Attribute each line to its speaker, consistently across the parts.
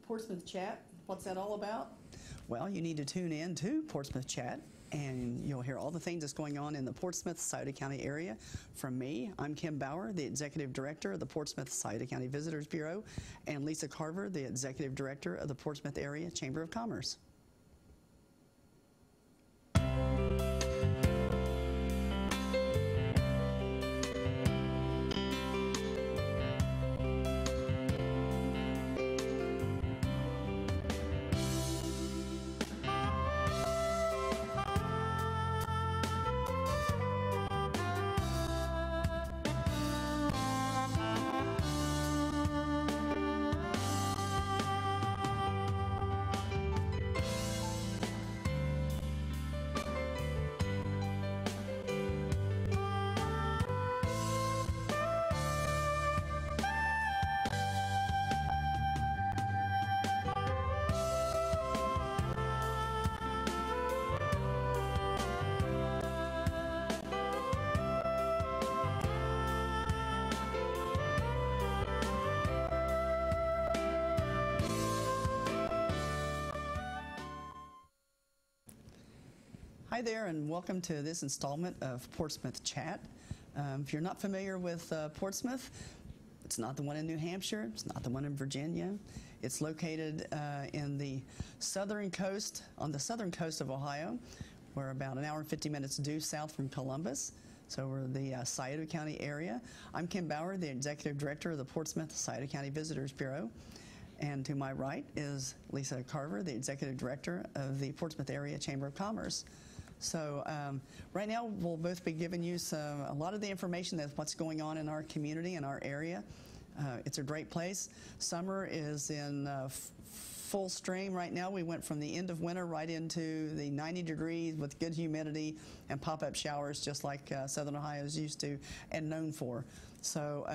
Speaker 1: Portsmouth Chat. What's that all about?
Speaker 2: Well, you need to tune in to Portsmouth Chat, and you'll hear all the things that's going on in the Portsmouth, Scioto County area. From me, I'm Kim Bauer, the Executive Director of the Portsmouth, Scioto County Visitors Bureau, and Lisa Carver, the Executive Director of the Portsmouth Area Chamber of Commerce. Hi there, and welcome to this installment of Portsmouth Chat. If you're not familiar with Portsmouth, it's not the one in New Hampshire, it's not the one in Virginia. It's located in the southern coast, on the southern coast of Ohio. We're about an hour and 50 minutes due south from Columbus. So we're the Scioto County area. I'm Kim Bauer, the Executive Director of the Portsmouth Scioto County Visitors Bureau. And to my right is Lisa Carver, the Executive Director of the Portsmouth Area Chamber of Commerce. So right now we'll both be giving you a lot of the information that's what's going on in our community and our area. It's a great place. Summer is in full stream right now. We went from the end of winter right into the 90 degrees with good humidity and pop-up showers just like Southern Ohio is used to and known for. So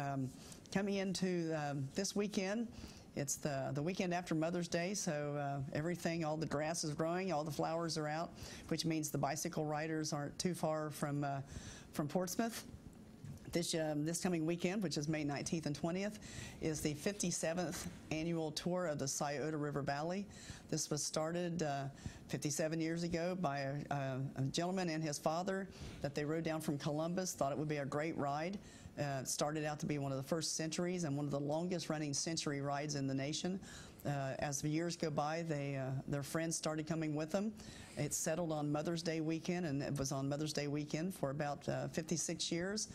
Speaker 2: coming into this weekend, it's the weekend after Mother's Day, so everything, all the grass is growing, all the flowers are out, which means the bicycle riders aren't too far from Portsmouth. This coming weekend, which is May 19th and 20th, is the 57th annual tour of the Scioto River Valley. This was started 57 years ago by a gentleman and his father that they rode down from Columbus, thought it would be a great ride. It started out to be one of the first centuries and one of the longest running century rides in the nation. As the years go by, their friends started coming with them. It settled on Mother's Day weekend, and it was on Mother's Day weekend for about 56 years.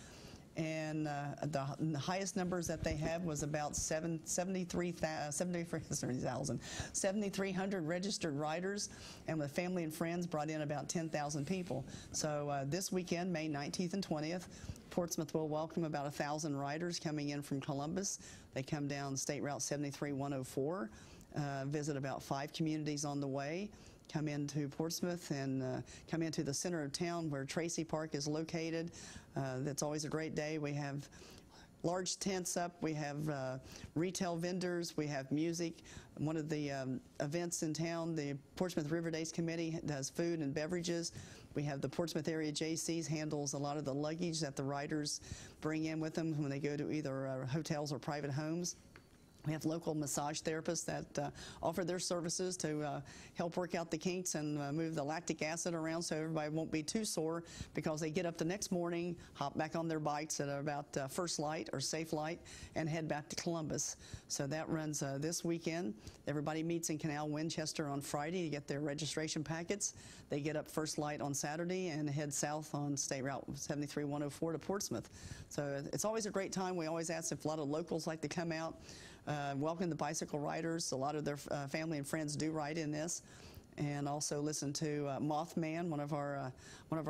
Speaker 2: And the highest numbers that they had was about 7,300 registered riders, and with family and friends brought in about 10,000 people. So this weekend, May 19th and 20th, Portsmouth will welcome about 1,000 riders coming in from Columbus. They come down State Route 73-104, visit about 5 communities on the way, come into Portsmouth and come into the center of town where Tracy Park is located. That's always a great day. We have large tents up, we have retail vendors, we have music. One of the events in town, the Portsmouth River Days Committee does food and beverages. We have the Portsmouth Area JCs handles a lot of the luggage that the riders bring in with them when they go to either hotels or private homes. We have local massage therapists that offer their services to help work out the kinks and move the lactic acid around so everybody won't be too sore, because they get up the next morning, hop back on their bikes at about first light or safe light, and head back to Columbus. So that runs this weekend. Everybody meets in Canal Winchester on Friday to get their registration packets. They get up first light on Saturday and head south on State Route 73-104 to Portsmouth. So it's always a great time. We always ask if a lot of locals like to come out. Welcome the bicycle riders. A lot of their family and friends do ride in this, and also listen to Mothman, one of our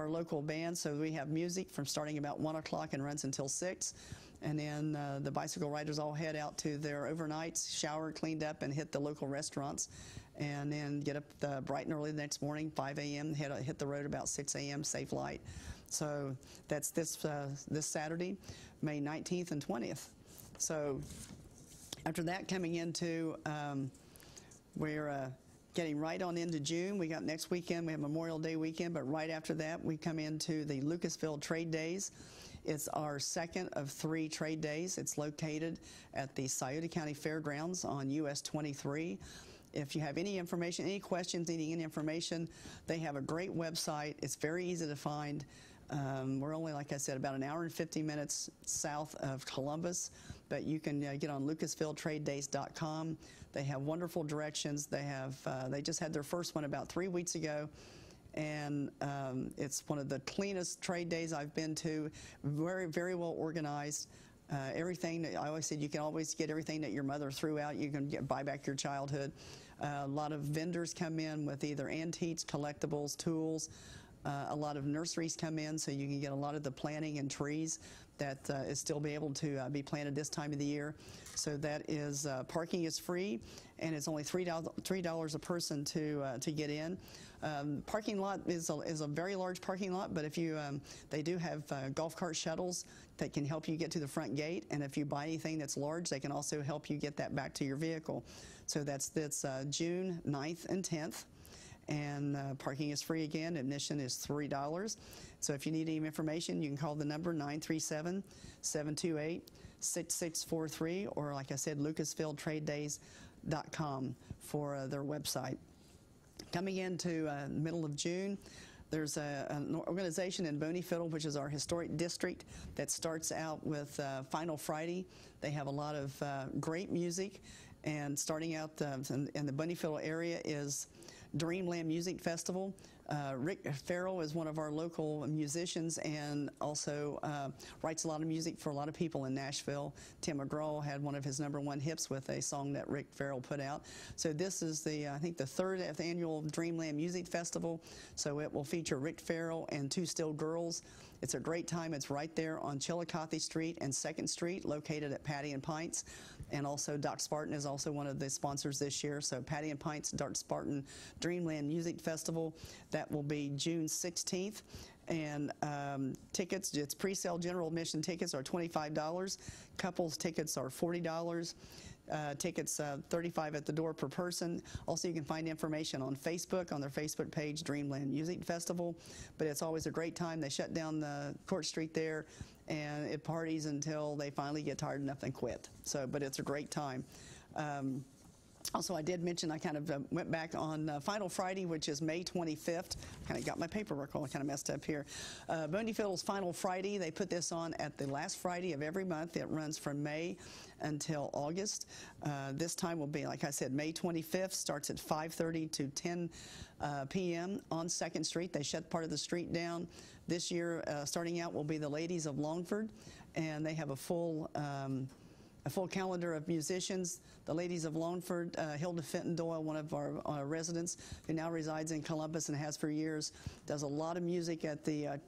Speaker 2: local bands. So we have music from starting about 1 o'clock and runs until 6. And then the bicycle riders all head out to their overnights, shower, cleaned up, and hit the local restaurants, and then get up bright and early the next morning, 5 a.m., hit the road about 6 a.m., safe light. So that's this Saturday, May 19th and 20th. So after that, coming into, we're getting right on into June. We got next weekend, we have Memorial Day weekend, but right after that, we come into the Lucasville Trade Days. It's our second of 3 trade days. It's located at the Scioto County Fairgrounds on US 23. If you have any information, any questions, needing any information, they have a great website. It's very easy to find. We're only, like I said, about an hour and 50 minutes south of Columbus, but you can get on lucasvilletradedays.com. They have wonderful directions. They just had their first one about 3 weeks ago, and it's one of the cleanest trade days I've been to. Very, very well organized. Everything, I always said, you can always get everything that your mother threw out. You can buy back your childhood. A lot of vendors come in with either antiques, collectibles, tools. A lot of nurseries come in, so you can get a lot of the planting and trees that is still be able to be planted this time of the year. So that is, parking is free, and it's only $3 a person to get in. Parking lot is a very large parking lot, but if you, they do have golf cart shuttles that can help you get to the front gate, and if you buy anything that's large, they can also help you get that back to your vehicle. So that's June 9th and 10th. And parking is free again. Admission is $3. So if you need any information, you can call the number 937-728-6643, or like I said, lucasvilletradedays.com for their website. Coming into the middle of June, there's an organization in Boneyfiddle, which is our historic district, that starts out with Final Friday. They have a lot of great music, and starting out in the Boneyfiddle area is Dreamland Music Festival. Rick Farrell is one of our local musicians, and also writes a lot of music for a lot of people in Nashville. Tim McGraw had one of his #1 hits with a song that Rick Farrell put out. So this is I think the 3rd annual Dreamland Music Festival. So it will feature Rick Farrell and 2 Still Girls. It's a great time. It's right there on Chillicothe Street and 2nd Street, located at Patty and Pints. And also Doc Spartan is also one of the sponsors this year. So Patty and Pints, Doc Spartan Dreamland Music Festival. That will be June 16th. And tickets, it's pre-sale general admission tickets are $25. Couples tickets are $40. Tickets $35 at the door per person. Also, you can find information on Facebook, on their Facebook page, Dreamland Music Festival. But it's always a great time. They shut down the Court Street there, and it parties until they finally get tired enough and quit. So, but it's a great time. Also, I did mention I kind of went back on Final Friday, which is May 25th. Kind of got my paperwork all kind of messed up here. Boneyfiddle's Final Friday, they put this on at the last Friday of every month. It runs from May until August. This time will be, like I said, May 25th. Starts at 5:30 to 10 p.m. on 2nd Street. They shut part of the street down. This year, starting out, will be the Ladies of Longford, and they have a full calendar of musicians. The Ladies of Longford, Hilda Fenton Doyle, one of our residents, who now resides in Columbus and has for years, does a lot of music at the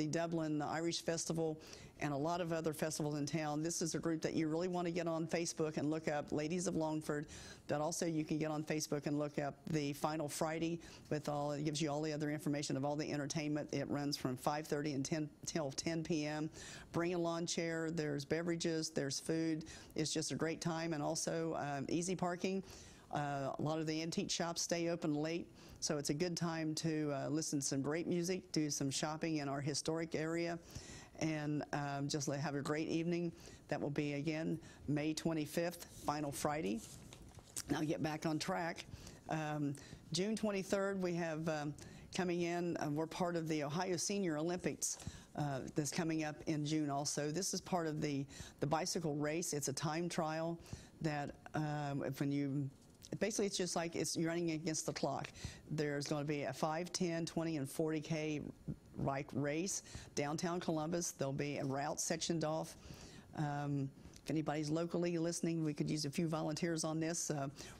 Speaker 2: Dublin Irish Festival and a lot of other festivals in town. This is a group that you really want to get on Facebook and look up, Ladies of Longford. But also you can get on Facebook and look up the Final Friday with all, it gives you all the other information of all the entertainment. It runs from 5:30 until 10 p.m. Bring a lawn chair, there's beverages, there's food. It's just a great time, and also easy parking. A lot of the antique shops stay open late, so it's a good time to listen to some great music, do some shopping in our historic area, and just have a great evening. That will be, again, May 25th, Final Friday. Now get back on track. June 23rd, we have coming in, we're part of the Ohio Senior Olympics that's coming up in June also. This is part of the bicycle race. It's a time trial that basically it's just like you're running against the clock. There's going to be a 5, 10, 20, and 40K bike race downtown Columbus. There'll be a route sectioned off. If anybody's locally listening, we could use a few volunteers on this.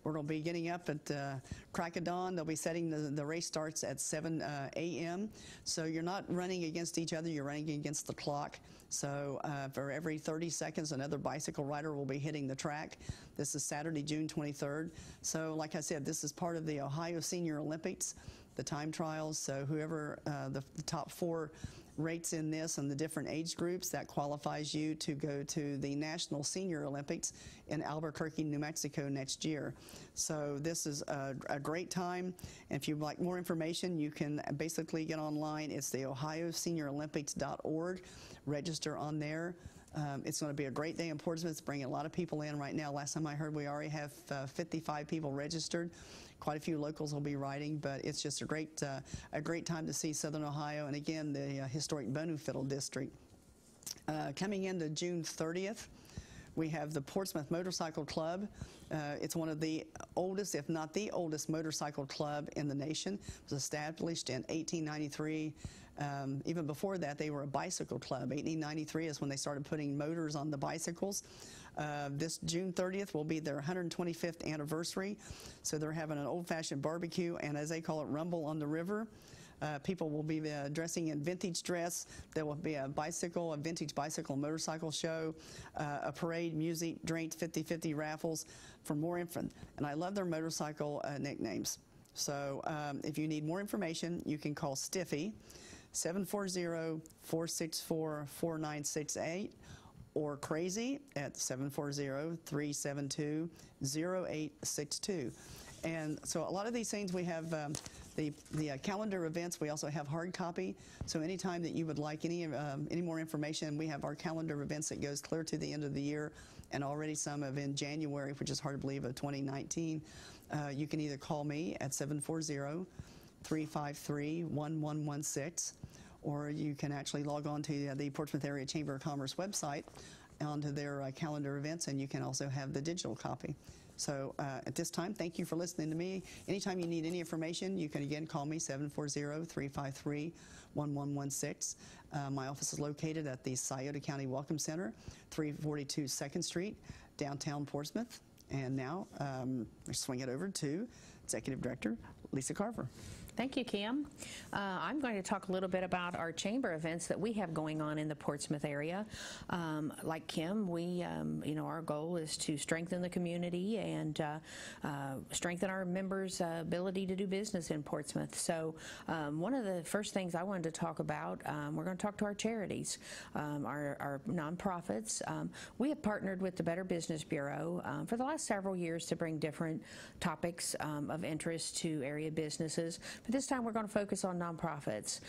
Speaker 2: We're going to be getting up at crack of dawn. They'll be setting the race starts at 7 a.m. So you're not running against each other, you're running against the clock. So for every 30 seconds, another bicycle rider will be hitting the track. This is Saturday, June 23rd. So like I said, this is part of the Ohio Senior Olympics, the time trials. So whoever the top 4 rates in this and the different age groups, that qualifies you to go to the National Senior Olympics in Albuquerque, New Mexico next year. So this is a great time. And if you'd like more information, you can basically get online. It's the OhioSeniorOlympics.org. Register on there. It's going to be a great day in Portsmouth. It's bringing a lot of people in right now. Last time I heard, we already have 55 people registered. Quite a few locals will be riding, but it's just a great time to see Southern Ohio, and again, the historic Bonu Fiddle District. Coming into June 30th, we have the Portsmouth Motorcycle Club. It's one of the oldest, if not the oldest, motorcycle club in the nation. It was established in 1893. Even before that, they were a bicycle club. 1893 is when they started putting motors on the bicycles. This June 30th will be their 125th anniversary. So they're having an old-fashioned barbecue, and as they call it, Rumble on the River. People will be dressing in vintage dress. There will be a vintage bicycle and motorcycle show, a parade, music, drinks, 50-50 raffles. For more info, and I love their motorcycle nicknames. So if you need more information, you can call Stiffy, 740-464-4968, or Crazy at 740-372-0862. And so a lot of these things we have the calendar events. We also have hard copy. So anytime that you would like any more information, we have our calendar events that goes clear to the end of the year, and already some of in January, which is hard to believe, of 2019. You can either call me at 740-353-1116, or you can actually log on to the Portsmouth Area Chamber of Commerce website onto their calendar events, and you can also have the digital copy. So at this time, thank you for listening to me. Anytime you need any information, you can again call me, 740-353-1116. My office is located at the Scioto County Welcome Center, 342 2nd Street, downtown Portsmouth. And now, I swing it over to Executive Director Lisa Carver.
Speaker 3: Thank you, Kim. I'm going to talk a little bit about our chamber events that we have going on in the Portsmouth area. Like Kim, we, our goal is to strengthen the community and strengthen our members' ability to do business in Portsmouth. So one of the first things I wanted to talk about, we're going to talk to our charities, our nonprofits. We have partnered with the Better Business Bureau for the last several years to bring different topics of interest to area businesses. But this time we're going to focus on nonprofits.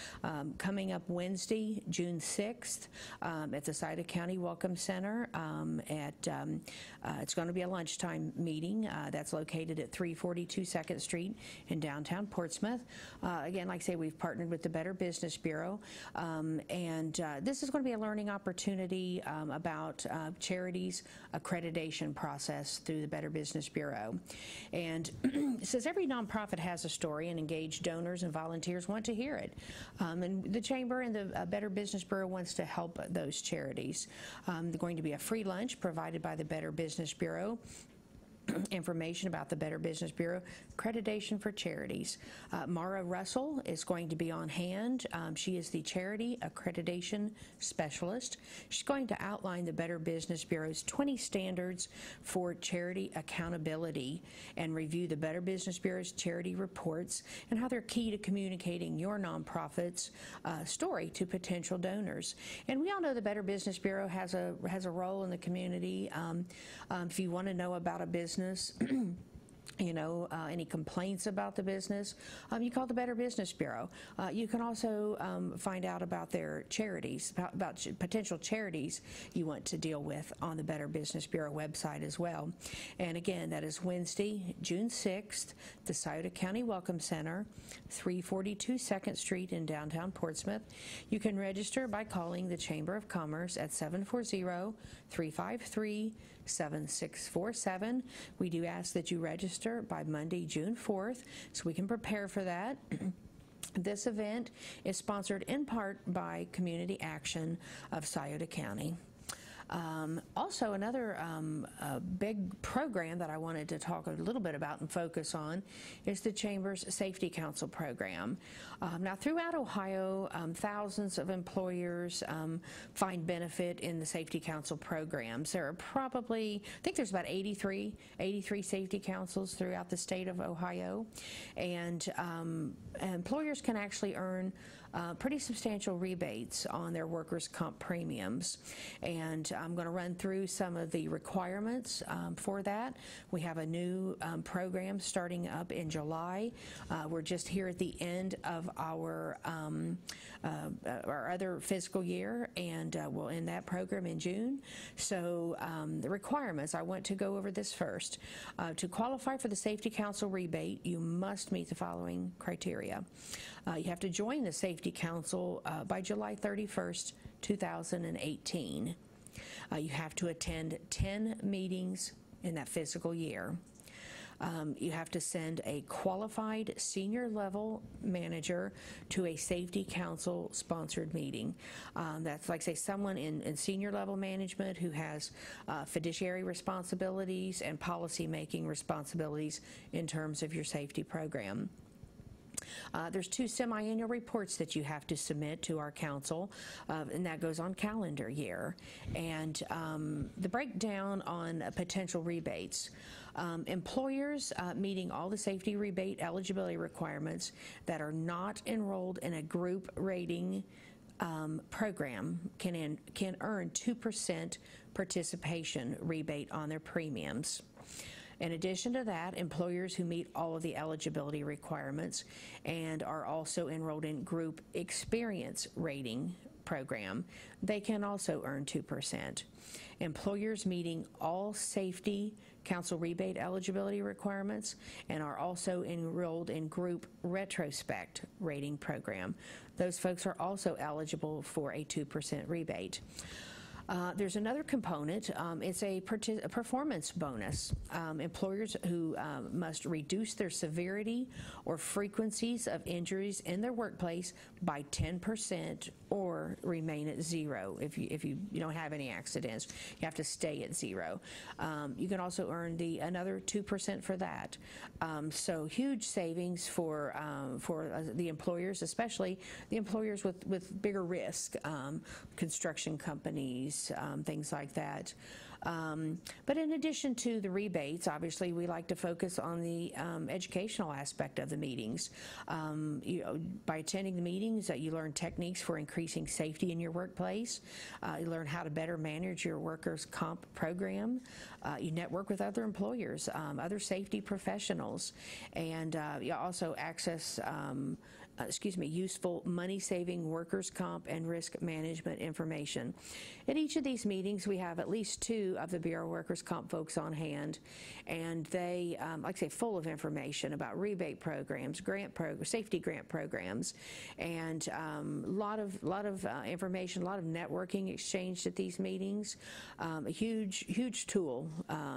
Speaker 3: Coming up Wednesday, June 6th, at the Scioto County Welcome Center. It's going to be a lunchtime meeting that's located at 342 2nd Street in downtown Portsmouth. Again, like I say, we've partnered with the Better Business Bureau, and this is going to be a learning opportunity about charities accreditation process through the Better Business Bureau. And it says every nonprofit has a story, and engaged donors and volunteers want to hear it. And the Chamber and the Better Business Bureau wants to help those charities. There's going to be a free lunch provided by the Better Business Bureau. Information about the Better Business Bureau, accreditation for charities. Mara Russell is going to be on hand. She is the Charity Accreditation Specialist. She's going to outline the Better Business Bureau's 20 standards for charity accountability and review the Better Business Bureau's charity reports and how they're key to communicating your nonprofit's story to potential donors. And we all know the Better Business Bureau has a role in the community. If you want to know about a business, any complaints about the business, you call the Better Business Bureau. You can also find out about their charities, about potential charities you want to deal with on the Better Business Bureau website as well. And again, that is Wednesday, June 6th, the Scioto County Welcome Center, 342 2nd Street in downtown Portsmouth. You can register by calling the Chamber of Commerce at 740-353-7647. We do ask that you register by Monday, June 4th, so we can prepare for that. This event is sponsored in part by Community Action of Scioto County. Also, another big program that I wanted to talk a little bit about and focus on is the Chamber's Safety Council program. Now, throughout Ohio, thousands of employers find benefit in the Safety Council programs. There are probably, I think there's about 83 safety councils throughout the state of Ohio, and employers can actually earn pretty substantial rebates on their workers' comp premiums. And I'm going to run through some of the requirements for that. We have a new program starting up in July. We're just here at the end of our other fiscal year, and we'll end that program in June. So the requirements, I want to go over this first. To qualify for the Safety Council rebate, you must meet the following criteria. You have to join the Safety Council by July 31st, 2018. You have to attend 10 meetings in that fiscal year. You have to send a qualified senior level manager to a Safety Council sponsored meeting. That's like, say, someone in senior level management who has fiduciary responsibilities and policy making responsibilities in terms of your safety program. There's 2 semi-annual reports that you have to submit to our council, and that goes on calendar year. And the breakdown on potential rebates. Employers meeting all the safety rebate eligibility requirements that are not enrolled in a group rating program can earn 2% participation rebate on their premiums. In addition to that, employers who meet all of the eligibility requirements and are also enrolled in group experience rating program, they can also earn 2%. Employers meeting all Safety Council rebate eligibility requirements and are also enrolled in group retrospect rating program, those folks are also eligible for a 2% rebate. There's another component. It's a performance bonus. Employers who must reduce their severity or frequencies of injuries in their workplace by 10% or remain at 0. If you don't have any accidents, you have to stay at 0. You can also earn another 2% for that. So huge savings for the employers, especially the employers with bigger risk, construction companies, things like that. But in addition to the rebates, obviously we like to focus on the educational aspect of the meetings. By attending the meetings, you learn techniques for increasing safety in your workplace. You learn how to better manage your workers' comp program. You network with other employers, other safety professionals, and you also access useful money-saving workers' comp and risk management information. At each of these meetings, we have at least 2 of the Bureau of Workers' Comp folks on hand, and they, like I say, full of information about rebate programs, safety grant programs, and a lot of information, a lot of networking exchanged at these meetings. A huge tool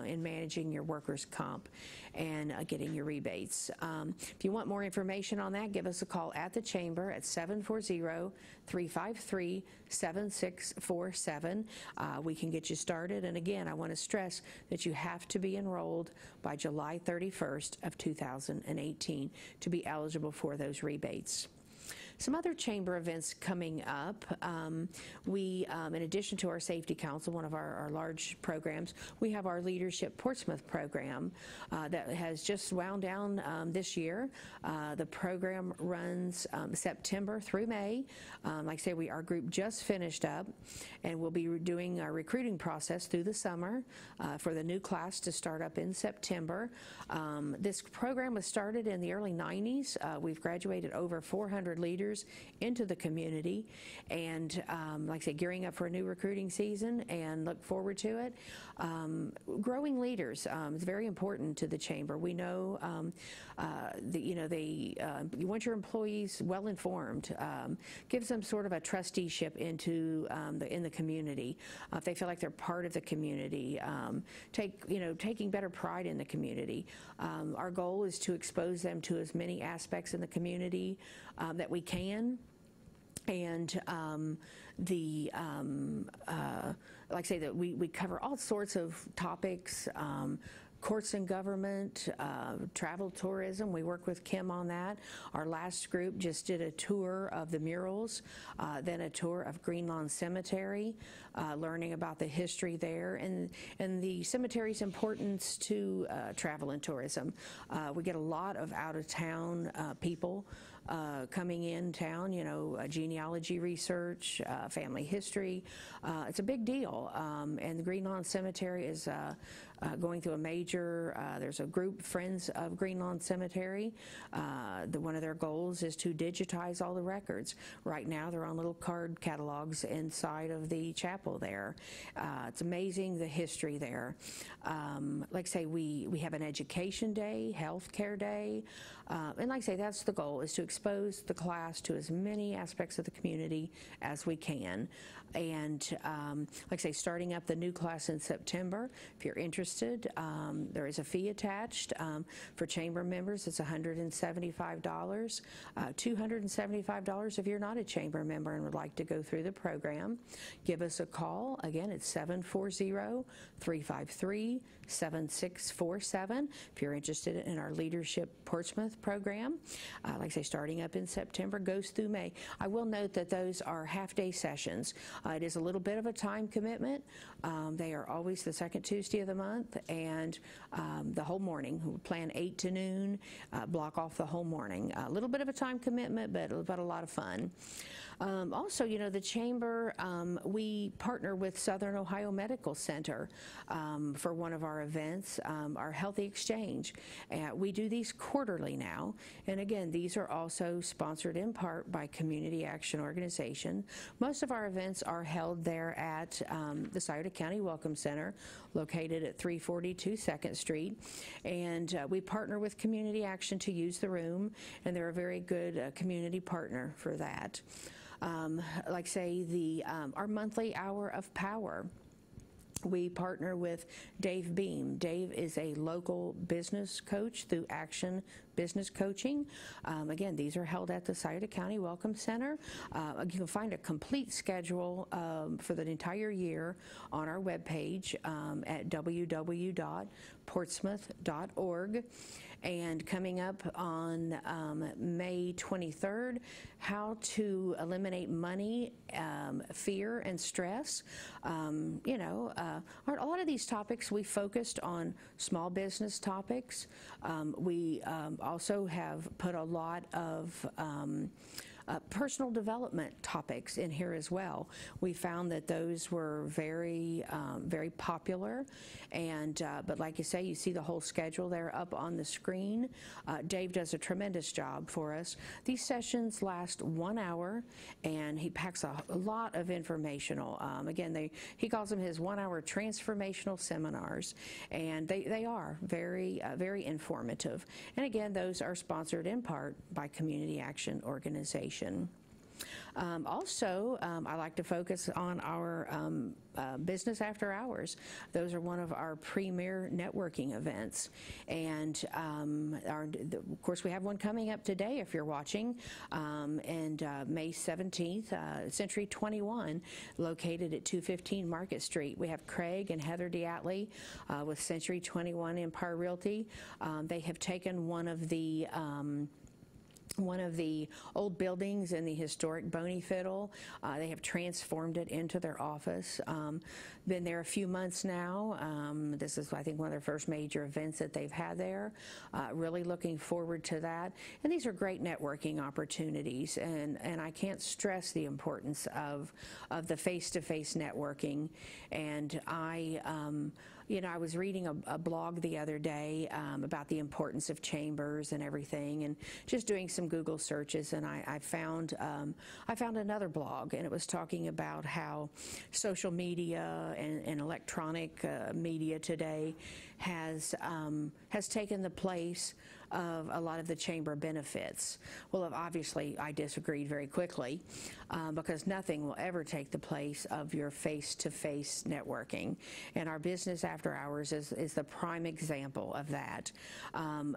Speaker 3: in managing your workers' comp and getting your rebates. If you want more information on that, give us a call at the Chamber at 740-353-7647. We can get you started. And again, I want to stress that you have to be enrolled by July 31st of 2018 to be eligible for those rebates. Some other Chamber events coming up. We, in addition to our Safety Council, one of our large programs, we have our Leadership Portsmouth program that has just wound down this year. The program runs September through May. Like I say, our group just finished up, and we'll be doing our recruiting process through the summer for the new class to start up in September. This program was started in the early 90s. We've graduated over 400 leaders into the community, and like I said, gearing up for a new recruiting season and look forward to it. Growing leaders is very important to the Chamber. We know you want your employees well informed. Gives them sort of a trusteeship into in the community. If they feel like they're part of the community, taking better pride in the community. Our goal is to expose them to as many aspects in the community that we can. And like I say, that we cover all sorts of topics, courts and government, travel, tourism. We work with Kim on that. Our last group just did a tour of the murals, then a tour of Green Lawn Cemetery, learning about the history there and the cemetery's importance to travel and tourism. We get a lot of out-of-town people coming in town, genealogy research, family history. It's a big deal. And the Green Lawn Cemetery is going through a major, there's a group, Friends of Green Lawn Cemetery. One of their goals is to digitize all the records. Right now they're on little card catalogs inside of the chapel there. It's amazing the history there. Like I say, we have an education day, health care day, and like I say, that's the goal, is to expose the class to as many aspects of the community as we can. And like I say, starting up the new class in September, if you're interested, there is a fee attached. For chamber members, it's $175, $275 if you're not a chamber member and would like to go through the program. Give us a call. Again, it's 740-353-7647 if you're interested in our Leadership Portsmouth program. Like I say, starting up in September, goes through May. I will note that those are half-day sessions. It is a little bit of a time commitment. They are always the second Tuesday of the month, and the whole morning. We plan 8 to noon, block off the whole morning. A little bit of a time commitment, but a lot of fun. Also, the Chamber, we partner with Southern Ohio Medical Center for one of our events, our Healthy Exchange. We do these quarterly now, and again, these are also sponsored in part by Community Action Organization. Most of our events are held there at the Scioto County Welcome Center, located at 342 2nd Street, and we partner with Community Action to use the room, and they're a very good community partner for that. Like say, our monthly Hour of Power. We partner with Dave Beam. Dave is a local business coach through Action Business Coaching. Again, these are held at the Scioto County Welcome Center. You can find a complete schedule for the entire year on our webpage at www.portsmouth.org. And coming up on May 23rd, how to eliminate money, fear, and stress. A lot of these topics we focused on small business topics. We also have put a lot of personal development topics in here as well. We found that those were very, very popular, and but like you say, you see the whole schedule there up on the screen. Dave does a tremendous job for us. These sessions last 1 hour, and he packs a lot of informational. Again, he calls them his 1 hour transformational seminars, and they are very, very informative. And again, those are sponsored in part by Community Action Organization. Also, I like to focus on our business after hours. Those are one of our premier networking events, and of course we have one coming up today if you're watching, and May 17th, Century 21, located at 215 Market Street. We have Craig and Heather Diatley with Century 21 Empire Realty. They have taken one of the old buildings in the historic Boney Fiddle. They have transformed it into their office. Been there a few months now. This is, I think, one of their first major events that they've had there. Really looking forward to that. And these are great networking opportunities, and I can't stress the importance of the face-to-face networking. And I was reading a blog the other day about the importance of chambers and everything, and just doing some Google searches, and I found another blog, and it was talking about how social media and electronic media today has taken the place of a lot of the chamber benefits. Well, obviously, I disagreed very quickly because nothing will ever take the place of your face-to-face networking. And our business after hours is the prime example of that.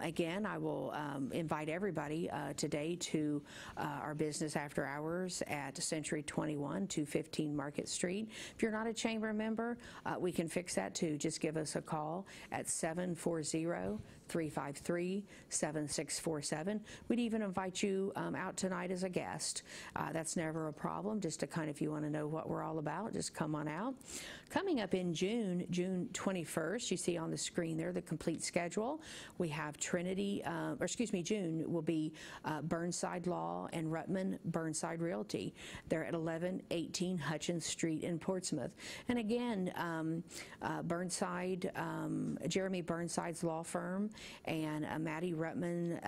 Speaker 3: Again, I will invite everybody today to our business after hours at Century 21, 215 Market Street. If you're not a chamber member, we can fix that too. Just give us a call at 740-353-7647. We'd even invite you out tonight as a guest. That's never a problem, just to kind of, if you want to know what we're all about, just come on out. Coming up in June 21st, you see on the screen there the complete schedule. We have June will be Burnside Law and Ruttman Burnside Realty. They're at 1118 Hutchins Street in Portsmouth. And again, Jeremy Burnside's law firm and Maddie Ruttman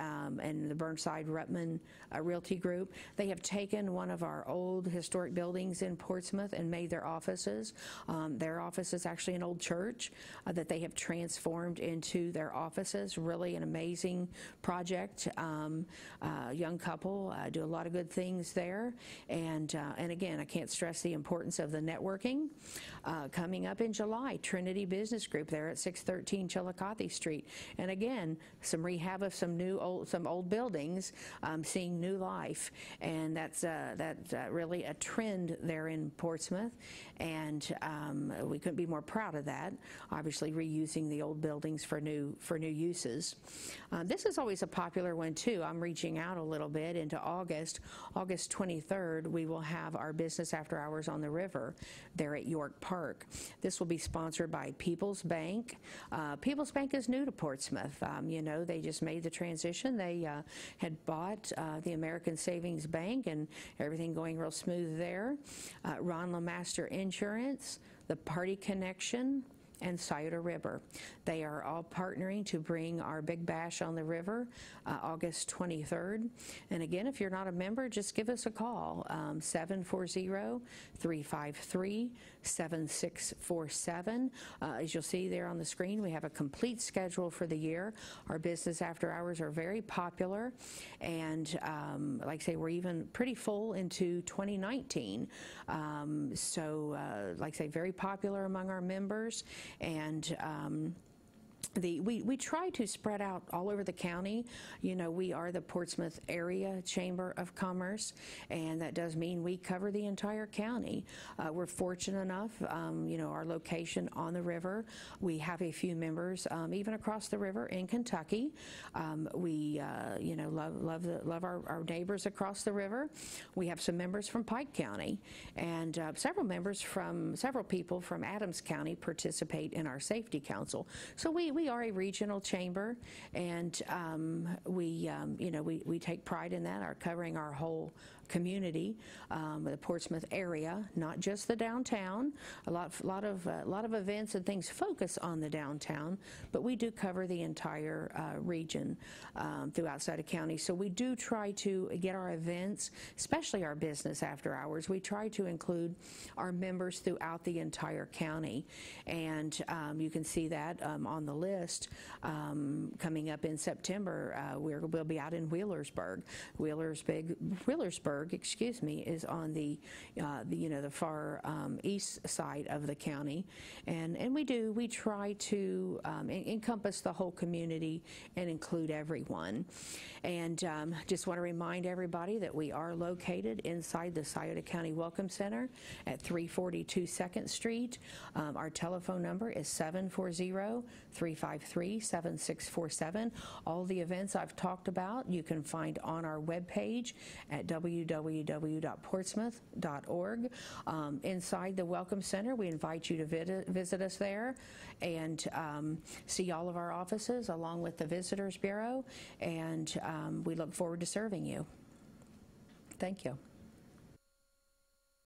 Speaker 3: and the Burnside Ruttman Realty Group, they have taken one of our old historic buildings in Portsmouth and made their offices. Their office is actually an old church that they have transformed into their offices. Really an amazing project. Young couple do a lot of good things there. And again, I can't stress the importance of the networking. Coming up in July, Trinity Business Group there at 613 Chillicothe Street. And again, some rehab of some old buildings, seeing new life. And that's really a trend there in Portsmouth. And we couldn't be more proud of that. Obviously, reusing the old buildings for new uses. This is always a popular one too. I'm reaching out a little bit into August 23rd. We will have our business after hours on the river there at York Park. This will be sponsored by People's Bank. People's Bank is new to Portsmouth. They just made the transition. They had bought the American Savings Bank, and everything going real smooth there. Ron LeMaster Insurance, the Party Connection, and Scioto River. They are all partnering to bring our Big Bash on the river August 23rd. And again, if you're not a member, just give us a call, 740-353-7647. As you'll see there on the screen, we have a complete schedule for the year. Our business after hours are very popular, and like I say, we're even pretty full into 2019. Like I say, very popular among our members. And we try to spread out all over the county. We are the Portsmouth Area Chamber of Commerce, and that does mean we cover the entire county. We're fortunate enough, our location on the river. We have a few members even across the river in Kentucky. We love our neighbors across the river. We have some members from Pike County, and several people from Adams County participate in our safety council. So we are a regional chamber, and we take pride in that, covering our whole community, the Portsmouth area, not just the downtown. A lot of events and things focus on the downtown, but we do cover the entire region throughout Scioto County. So we do try to get our events, especially our business after hours. We try to include our members throughout the entire county, and you can see that on the list coming up in September. We'll be out in Wheelersburg. Wheelersburg, is on the far east side of the county, and we try to encompass the whole community and include everyone. And just want to remind everybody that we are located inside the Scioto County Welcome Center at 342 2nd Street. Our telephone number is 740-353-7647. All the events I've talked about you can find on our webpage at www.portsmouth.org. Inside the Welcome Center, we invite you to visit us there and see all of our offices along with the Visitors Bureau, and we look forward to serving you. Thank you.